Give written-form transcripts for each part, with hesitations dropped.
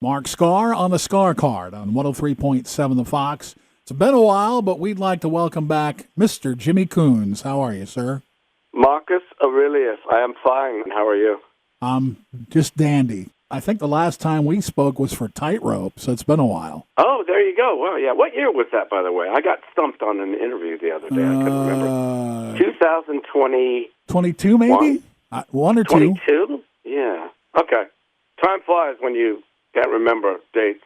Mark Skaar on the Skaar Kaard on 103.7 The Fox. It's been a while, but we'd like to welcome back Mr. Jimmy Kunes. How are you, sir? Marcus Aurelius, I am fine. How are you? I'm just dandy. I think the last time we spoke was for Tightrope, so it's been a while. Oh, there you go. Well, yeah. What year was that, by the way? I got stumped on an interview the other day. I couldn't remember. 2020. 22, maybe? One or two. 22? Yeah. Okay. Time flies when you can't remember dates,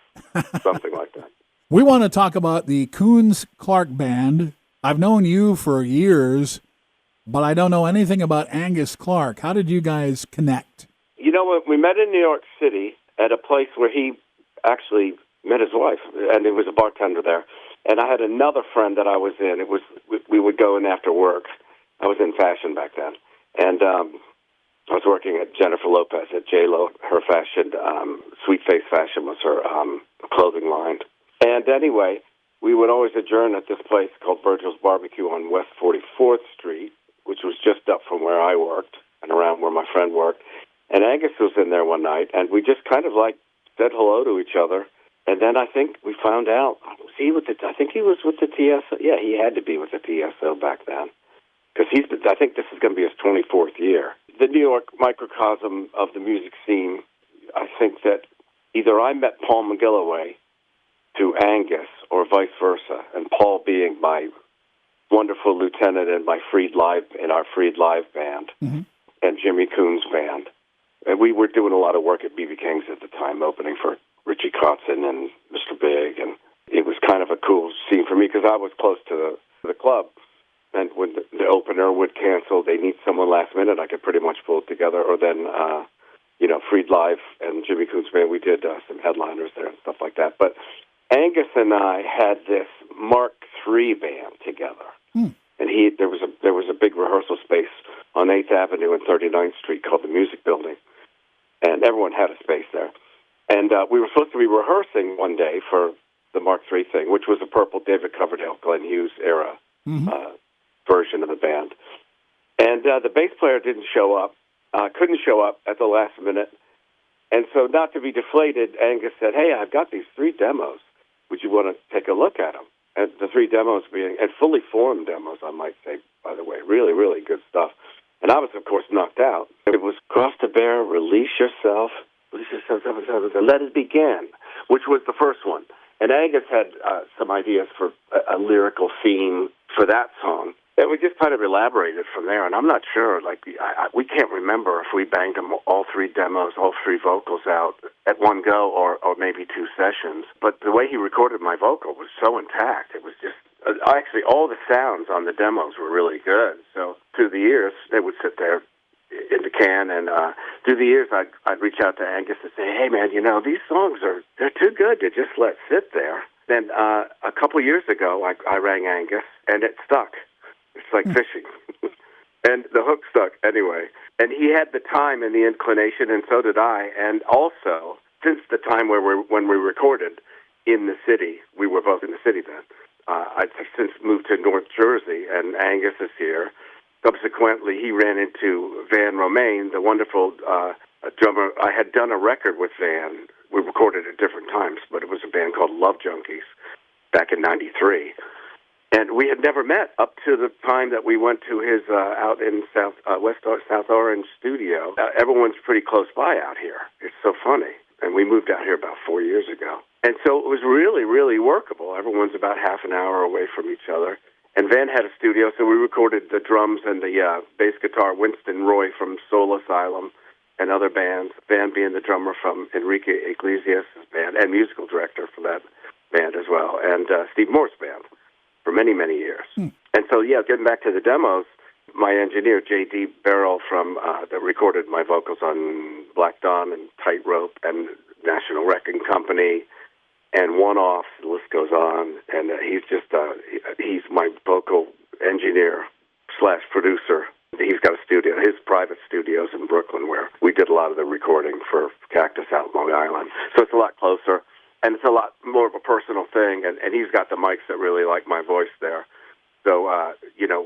something like that. We want to talk about the Kunes Clark Band. I've known you for years, but I don't know anything about Angus Clark. How did you guys connect? You know, we met in New York City at a place where he actually met his wife, and he was a bartender there. And I had another friend that I was in. We would go in after work. I was in fashion back then. And I was working at Jennifer Lopez at J.Lo. Her fashion, Sweet Face Fashion was her clothing line. And anyway, we would always adjourn at this place called Virgil's Barbecue on West 44th Street, which was just up from where I worked and around where my friend worked. And Angus was in there one night, and we just kind of like said hello to each other. And then I think we found out, I think he was with the TSO. Yeah, he had to be with the TSO back then. Because I think this is going to be his 24th year. The New York microcosm of the music scene, I think that either I met Paul McGilloway to Angus or vice versa, and Paul being my wonderful lieutenant in our Freed Live band, and Jimmy Kunes band. And we were doing a lot of work at B.B. King's at the time, opening for Richie Kotzen and Mr. Big, and it was kind of a cool scene for me because I was close to the club. And when the opener would cancel, they need someone last minute, I could pretty much pull it together. Or then, Freed Live and Jimmy Kunes Band, we did some headliners there and stuff like that. But Angus and I had this Mark III band together. And there was a big rehearsal space on 8th Avenue and 39th Street called the Music Building. And everyone had a space there. And we were supposed to be rehearsing one day for the Mark III thing, which was a purple David Coverdale, Glenn Hughes era version of the band. And the bass player couldn't show up at the last minute. And so not to be deflated, Angus said, hey, I've got these 3 demos. Would you want to take a look at them? And the 3 demos being, and fully formed demos, I might say, by the way, really, really good stuff. And I was, of course, knocked out. It was Cross to Bear, Release Yourself, Let It Begin, which was the first one. And Angus had some ideas for a lyrical theme for that song. And we just kind of elaborated from there. And I'm not sure, we can't remember if we banged them all 3 demos, all 3 vocals out at one go or maybe 2 sessions. But the way he recorded my vocal was so intact. It was just, actually, all the sounds on the demos were really good. So through the years, they would sit there in the can, and through the years, I'd reach out to Angus and say, hey, man, these songs they're too good to just let sit there. Then a couple years ago, I rang Angus, and it stuck. It's like fishing. And the hook stuck anyway. And he had the time and the inclination, and so did I. And also, since the time when we recorded in the city, we were both in the city then, I've since moved to North Jersey, and Angus is here. Subsequently, he ran into Van Romain, the wonderful drummer. I had done a record with Van. We recorded at different times, but it was a band called Love Junkies back in '93. And we had never met up to the time that we went to his out in South Orange studio. Everyone's pretty close by out here. It's so funny. And we moved out here about 4 years ago. And so it was really, really workable. Everyone's about half an hour away from each other. And Van had a studio, so we recorded the drums and the bass guitar, Winston Roy from Soul Asylum and other bands, Van being the drummer from Enrique Iglesias' band and musical director for that band as well, and Steve Moore's band for many, many years. And so, getting back to the demos, my engineer, J.D. Barrell, that recorded my vocals on Black Dawn and Tightrope and National Wrecking Company and One-Off, the list goes on. And he's my vocal engineer / producer. He's got a studio, his private studios in Brooklyn, where we did a lot of the recording for Cactus out in Long Island. So it's a lot closer, and it's a lot more of a personal thing, and he's got the mics that really like my voice there. So,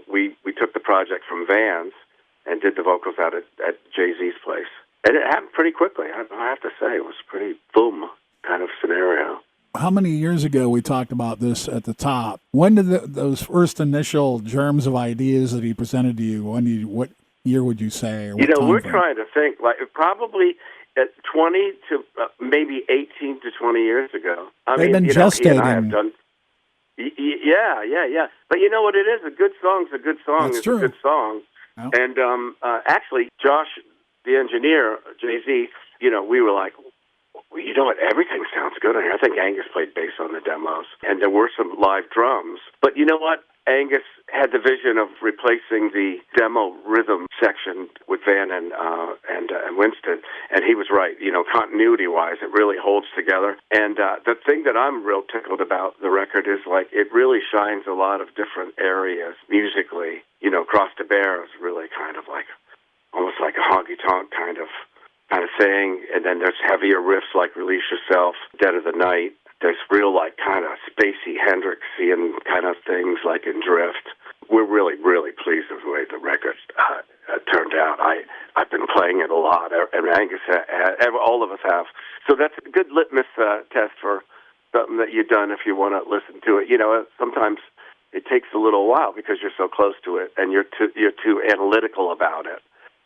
we took the project from Van's and did the vocals out at Jay-Z's place. And it happened pretty quickly. I have to say, it was pretty boom. how many years ago we talked about this at the top. When did those first initial germs of ideas that he presented to you, what year would you say? Or what we're time frame? trying to think, like probably at 20 to maybe 18 to 20 years ago. They've been he gestating. and I have done. Yeah. But you know what it is? A good song's a good song. That's It's true. a good song. Yep. And actually, Josh, the engineer, Jay-Z, we were like, well, you know what? Everything sounds good on here. I think Angus played bass on the demos, and there were some live drums. But you know what? Angus had the vision of replacing the demo rhythm section with Van and Winston, and he was right. Continuity-wise, it really holds together. And the thing that I'm real tickled about the record is, like, it really shines a lot of different areas musically. Cross to Bear is really kind of like, almost like a honky-tonk kind of thing. And then there's heavier riffs like Release Yourself, Dead of the Night. There's real, like, kind of spacey Hendrixian kind of things like in Drift. We're really, really pleased with the way the record turned out. I've been playing it a lot, and Angus, all of us have. So that's a good litmus test for something that you've done if you want to listen to it. Sometimes it takes a little while because you're so close to it, and you're too analytical about it.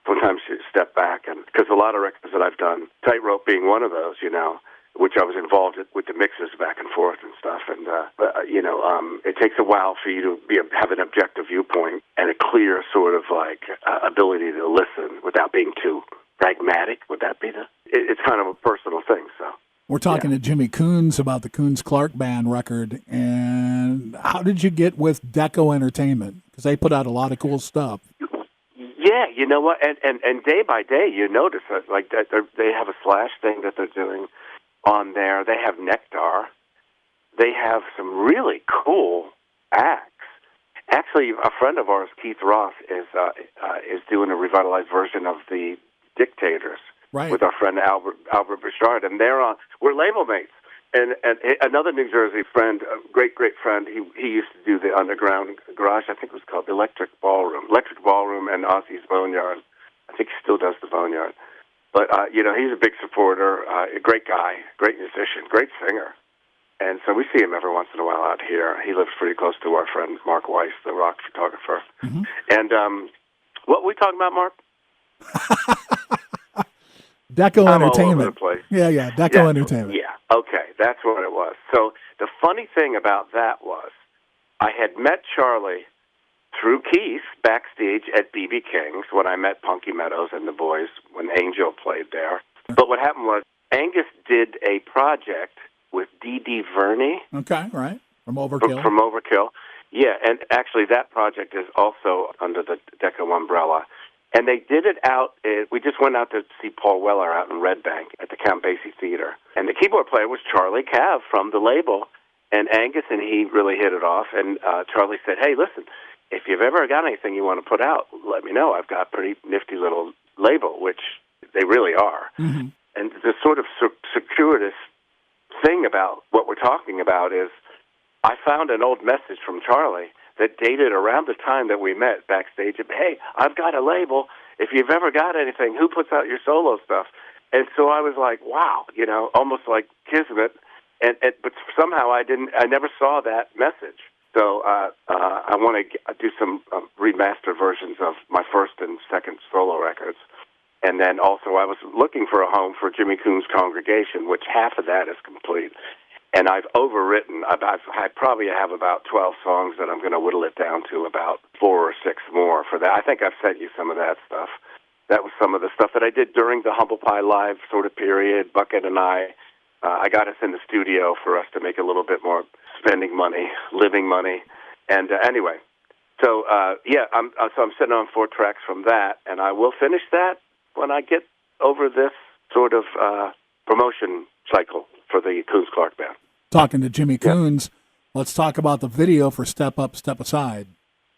Sometimes you step back, and because a lot of records that I've done, Tightrope being one of those, which I was involved with the mixes back and forth and stuff. And, it takes a while for you to have an objective viewpoint and a clear sort of like ability to listen without being too pragmatic. Would that be it's kind of a personal thing. So we're talking to Jimmy Kunes about the Kunes Clark Band record. And how did you get with Deco Entertainment? Because they put out a lot of cool stuff. Yeah, you know what? And day by day, you notice that, like, that they have a Slash thing that they're doing on there. They have Nectar. They have some really cool acts. Actually, a friend of ours, Keith Ross, is doing a revitalized version of the Dictators with our friend Albert Bouchard, and we're label mates. And another New Jersey friend, a great friend, he used to do the Underground Garage. I think it was called Electric Ballroom and Ozzy's Boneyard. I think he still does the Boneyard. But, he's a big supporter, a great guy, great musician, great singer. And so we see him every once in a while out here. He lives pretty close to our friend Mark Weiss, the rock photographer. Mm-hmm. And what were we talking about, Mark? Deco Entertainment. All over the place. Yeah, Deco Entertainment. Yeah, okay, that's what it was. So the funny thing about that was I had met Charlie through Keith backstage at B.B. King's when I met Punky Meadows and the boys when Angel played there. But what happened was Angus did a project with D.D. Verney. Okay, right. From Overkill. From Overkill. Yeah, and actually that project is also under the Deco umbrella. And they did it we just went out to see Paul Weller out in Red Bank at the Count Basie Theater. And the keyboard player was Charlie Cav from the label. And Angus and he really hit it off. And Charlie said, hey, listen, if you've ever got anything you want to put out, let me know. I've got a pretty nifty little label, which they really are. Mm-hmm. And the sort of circuitous thing about what we're talking about is I found an old message from Charlie that dated around the time that we met backstage. Hey, I've got a label. If you've ever got anything, who puts out your solo stuff? And so I was like, wow, almost like kismet. But somehow I never saw that message. So I want to do some remastered versions of my first and second solo records. And then also I was looking for a home for Jimmy Kunes' Congregation, which half of that is complete. And I've overwritten. I probably have about 12 songs that I'm going to whittle it down to about 4 or 6 more for that. I think I've sent you some of that stuff. That was some of the stuff that I did during the Humble Pie Live sort of period. Bucket and I got us in the studio for us to make a little bit more spending money, living money. And anyway, so I'm sitting on 4 tracks from that, and I will finish that when I get over this sort of promotion cycle for the Kunes Clark Band. Talking to Jimmy Kunes, let's talk about the video for Step Up, Step Aside.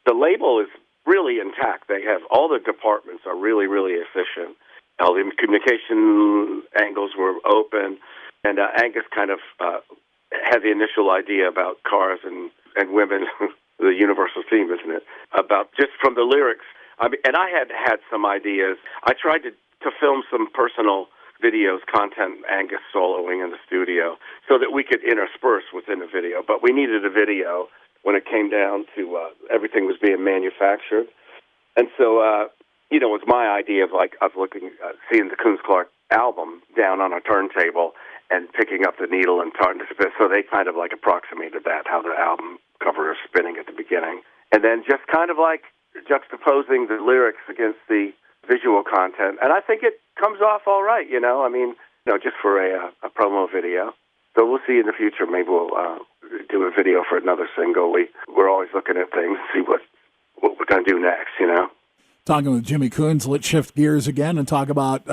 The label is really intact. They have all the departments are really, really efficient. All the communication angles were open, and Angus kind of had the initial idea about cars and women, the universal theme, isn't it? About just from the lyrics. And I had some ideas. I tried to film some personal videos, content, Angus soloing in the studio. so that we could intersperse within the video. But we needed a video when it came down to everything was being manufactured. And so, it was my idea of looking, seeing the Kunes Clark album down on a turntable and picking up the needle and starting to spin. So they kind of approximated that, how the album cover is spinning at the beginning. And then just kind of juxtaposing the lyrics against the visual content. And I think it comes off all right, just for a promo video. So we'll see in the future. Maybe we'll do a video for another single. We're always looking at things, see what we're going to do next, Talking with Jimmy Kunes, let's shift gears again and talk about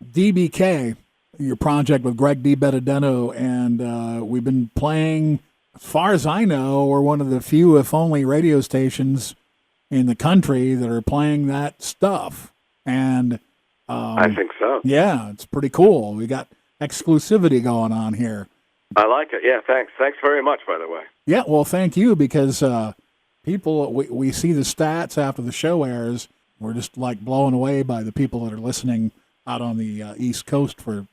DBK, your project with Greg DiBenedetto. And we've been playing, as far as I know, we're one of the few, if only, radio stations in the country that are playing that stuff. And I think so. Yeah, it's pretty cool. We got exclusivity going on here. I like it. Yeah, thanks. Thanks very much, by the way. Yeah, well, thank you, because people, we see the stats after the show airs. We're just blown away by the people that are listening out on the East Coast to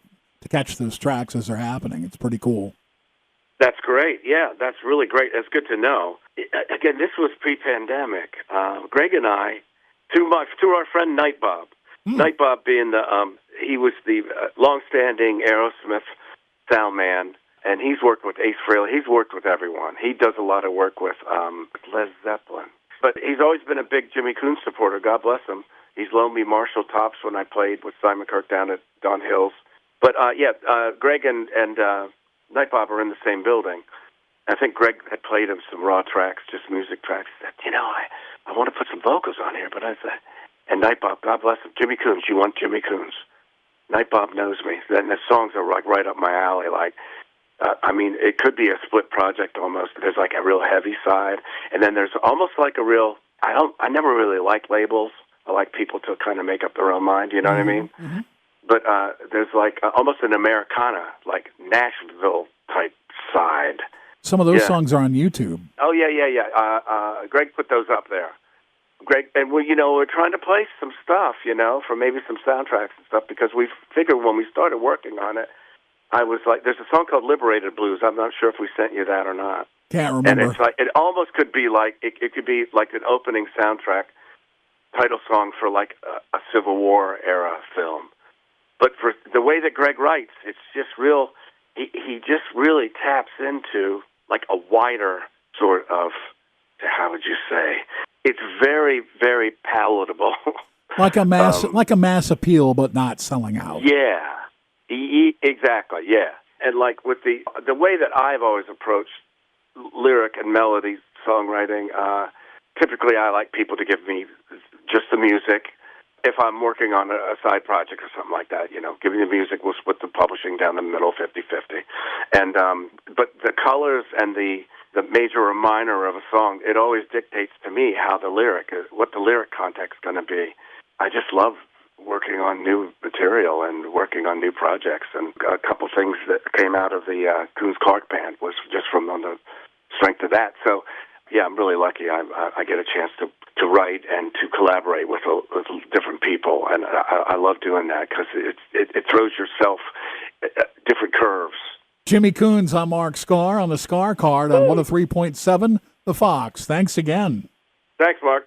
catch those tracks as they're happening. It's pretty cool. That's great. Yeah, that's really great. That's good to know. Again, this was pre-pandemic. Greg and I, to our friend Night Bob. Night Bob being he was the long-standing Aerosmith sound man, and he's worked with Ace Frehley. He's worked with everyone. He does a lot of work with Led Zeppelin. But he's always been a big Jimmy Kunes supporter. God bless him. He's loaned me Marshall tops when I played with Simon Kirke down at Don Hills. But, Greg and Night Bob are in the same building. I think Greg had played him some raw tracks, just music tracks. He said, I want to put some vocals on here. But I said, and Night Bob, God bless him, Jimmy Kunes, you want Jimmy Kunes. Night Bob knows me. And the songs are right up my alley. It could be a split project almost. There's a real heavy side, and then there's almost a real. I never really liked labels. I like people to kind of make up their own mind. You know what I mean? Mm-hmm. But there's almost an Americana, Nashville type side. Some of those songs are on YouTube. Oh yeah. Greg put those up there. Greg, and we're trying to play some stuff, for maybe some soundtracks and stuff, because we figured when we started working on it, I was there's a song called Liberated Blues. I'm not sure if we sent you that or not. Can't remember. And it's it almost could be it could be an opening soundtrack title song for a Civil War era film. But for the way that Greg writes, it's just real. He just really taps into a wider sort of, how would you say? It's very, very palatable. Like a mass appeal, but not selling out. Yeah. Exactly, yeah. And with the way that I've always approached lyric and melody songwriting, typically I like people to give me just the music. If I'm working on a side project or something like that, give me the music, we'll split the publishing down the middle 50-50. And but the colors and the major or minor of a song, it always dictates to me what the lyric context is going to be. I just love working on new material and working on new projects. And a couple things that came out of the Kunes Clark Band was just from on the strength of that. So, yeah, I'm really lucky. I get a chance to write and to collaborate with different people, and I love doing that because it throws yourself different curves. Jimmy Kunes, I'm Mark Skaar on the Skaar Kaard on 103.7 The Fox. Thanks again. Thanks, Mark.